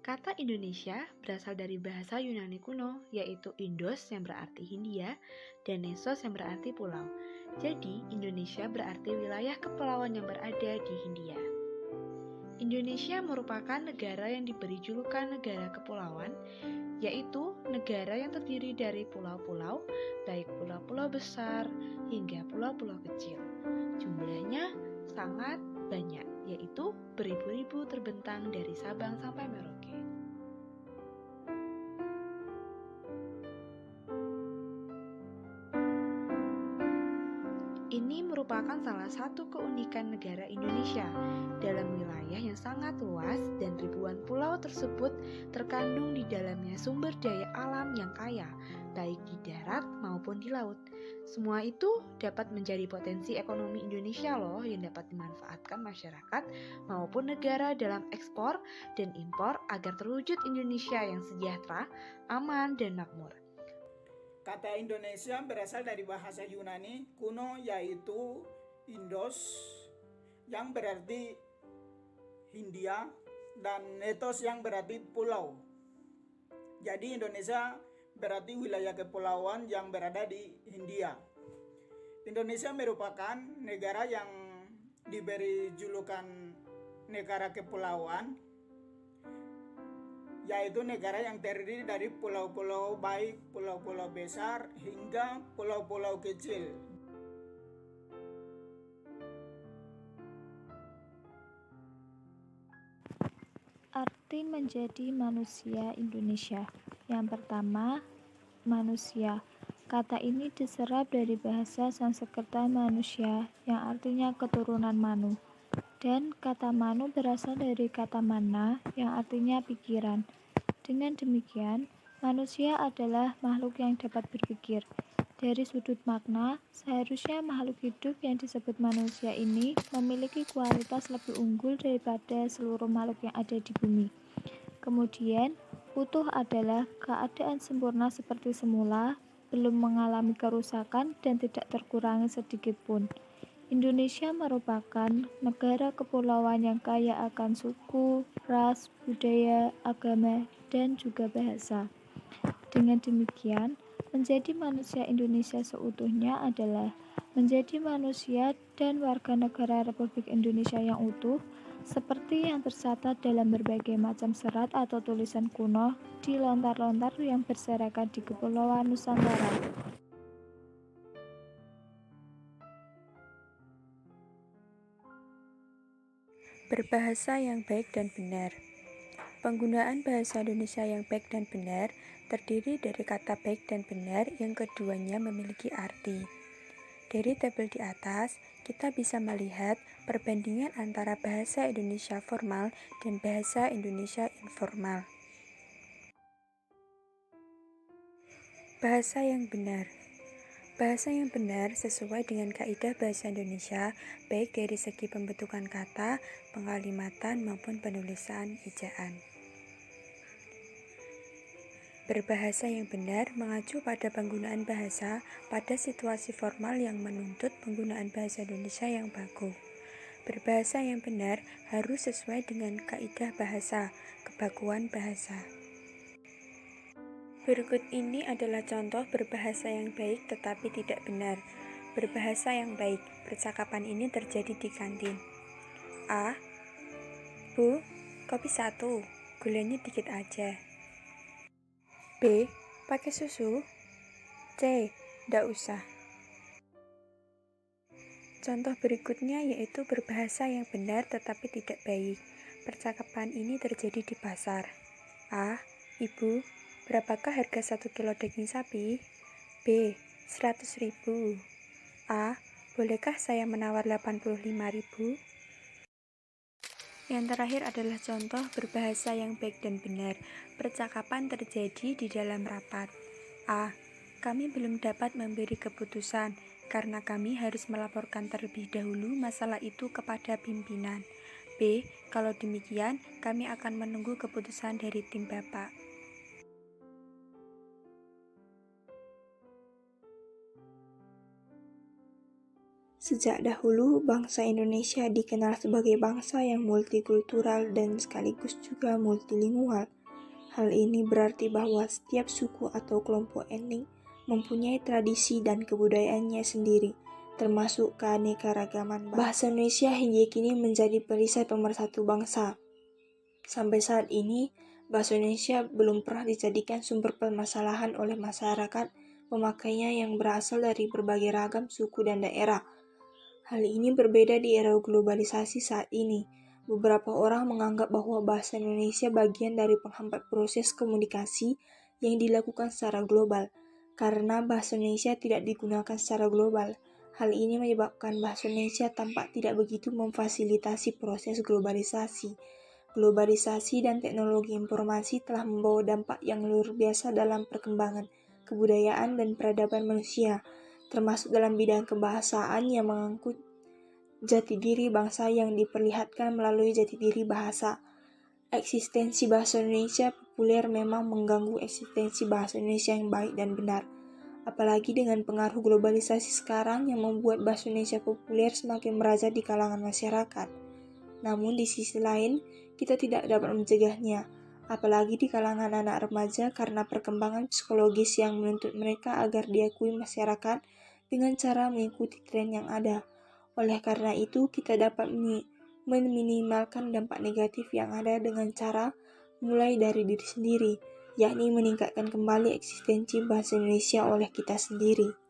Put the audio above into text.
Kata Indonesia berasal dari bahasa Yunani kuno, yaitu Indos yang berarti Hindia dan Nesos yang berarti pulau. Jadi, Indonesia berarti wilayah kepulauan yang berada di Hindia. Indonesia merupakan negara yang diberi julukan negara kepulauan, yaitu negara yang terdiri dari pulau-pulau, baik pulau-pulau besar hingga pulau-pulau kecil. Jumlahnya sangat banyak, yaitu beribu-ribu terbentang dari Sabang sampai Merauke. Ini merupakan salah satu keunikan negara Indonesia. Dalam wilayah yang sangat luas dan ribuan pulau tersebut terkandung di dalamnya sumber daya alam yang kaya, baik di darat maupun di laut. Semua itu dapat menjadi potensi ekonomi Indonesia loh yang dapat dimanfaatkan masyarakat maupun negara dalam ekspor dan impor agar terwujud Indonesia yang sejahtera, aman, dan makmur. Kata Indonesia berasal dari bahasa Yunani kuno yaitu Indos yang berarti Hindia dan Netos yang berarti pulau. Jadi Indonesia berarti wilayah kepulauan yang berada di Hindia. Indonesia merupakan negara yang diberi julukan negara kepulauan, yaitu negara yang terdiri dari pulau-pulau baik pulau-pulau besar hingga pulau-pulau kecil. Arti menjadi manusia Indonesia. Yang pertama, manusia. Kata ini diserap dari bahasa Sanskerta manusia yang artinya keturunan manu. Dan kata manu berasal dari kata mana yang artinya pikiran. Dengan demikian, manusia adalah makhluk yang dapat berpikir. Dari sudut makna, seharusnya makhluk hidup yang disebut manusia ini memiliki kualitas lebih unggul daripada seluruh makhluk yang ada di bumi. Kemudian, utuh adalah keadaan sempurna seperti semula, belum mengalami kerusakan dan tidak terkurangi sedikit pun. Indonesia merupakan negara kepulauan yang kaya akan suku, ras, budaya, agama, dan juga bahasa. Dengan demikian, menjadi manusia Indonesia seutuhnya adalah menjadi manusia dan warga negara Republik Indonesia yang utuh, seperti yang tercatat dalam berbagai macam serat atau tulisan kuno di lontar-lontar yang berserakan di Kepulauan Nusantara. Berbahasa yang baik dan benar. Penggunaan bahasa Indonesia yang baik dan benar terdiri dari kata baik dan benar yang keduanya memiliki arti. Dari tabel di atas, kita bisa melihat perbandingan antara bahasa Indonesia formal dan bahasa Indonesia informal. Bahasa yang benar. Bahasa yang benar sesuai dengan kaidah bahasa Indonesia, baik dari segi pembentukan kata, pengalimatan, maupun penulisan ejaan. Berbahasa yang benar mengacu pada penggunaan bahasa pada situasi formal yang menuntut penggunaan bahasa Indonesia yang baku. Berbahasa yang benar harus sesuai dengan kaidah bahasa, kebakuan bahasa. Berikut ini adalah contoh berbahasa yang baik tetapi tidak benar. Berbahasa yang baik, percakapan ini terjadi di kantin. A. Bu, kopi 1, gulanya dikit aja. B. Pakai susu? C. Nggak usah. Contoh berikutnya yaitu berbahasa yang benar tetapi tidak baik. Percakapan ini terjadi di pasar. A. Ibu, berapakah harga 1 kilo daging sapi? B. 100.000. A. Bolehkah saya menawar 85.000? Yang terakhir adalah contoh berbahasa yang baik dan benar. Percakapan terjadi di dalam rapat. A. Kami belum dapat memberi keputusan karena kami harus melaporkan terlebih dahulu masalah itu kepada pimpinan. B. Kalau demikian, kami akan menunggu keputusan dari tim Bapak. Sejak dahulu, bangsa Indonesia dikenal sebagai bangsa yang multikultural dan sekaligus juga multilingual. Hal ini berarti bahwa setiap suku atau kelompok etnik mempunyai tradisi dan kebudayaannya sendiri, termasuk keanekaragaman bahasa Indonesia hingga kini menjadi perisai pemersatu bangsa. Sampai saat ini, bahasa Indonesia belum pernah dijadikan sumber permasalahan oleh masyarakat pemakainya yang berasal dari berbagai ragam suku dan daerah. Hal ini berbeda di era globalisasi saat ini. Beberapa orang menganggap bahwa bahasa Indonesia bagian dari penghambat proses komunikasi yang dilakukan secara global. Karena bahasa Indonesia tidak digunakan secara global, hal ini menyebabkan bahasa Indonesia tampak tidak begitu memfasilitasi proses globalisasi. Globalisasi dan teknologi informasi telah membawa dampak yang luar biasa dalam perkembangan kebudayaan dan peradaban manusia, termasuk dalam bidang kebahasaan yang mengangkut jati diri bangsa yang diperlihatkan melalui jati diri bahasa. Eksistensi bahasa Indonesia populer memang mengganggu eksistensi bahasa Indonesia yang baik dan benar. Apalagi dengan pengaruh globalisasi sekarang yang membuat bahasa Indonesia populer semakin merajat di kalangan masyarakat. Namun di sisi lain, kita tidak dapat mencegahnya, apalagi di kalangan anak remaja karena perkembangan psikologis yang menuntut mereka agar diakui masyarakat dengan cara mengikuti tren yang ada. Oleh karena itu, kita dapat meminimalkan dampak negatif yang ada dengan cara mulai dari diri sendiri, yakni meningkatkan kembali eksistensi bahasa Indonesia oleh kita sendiri.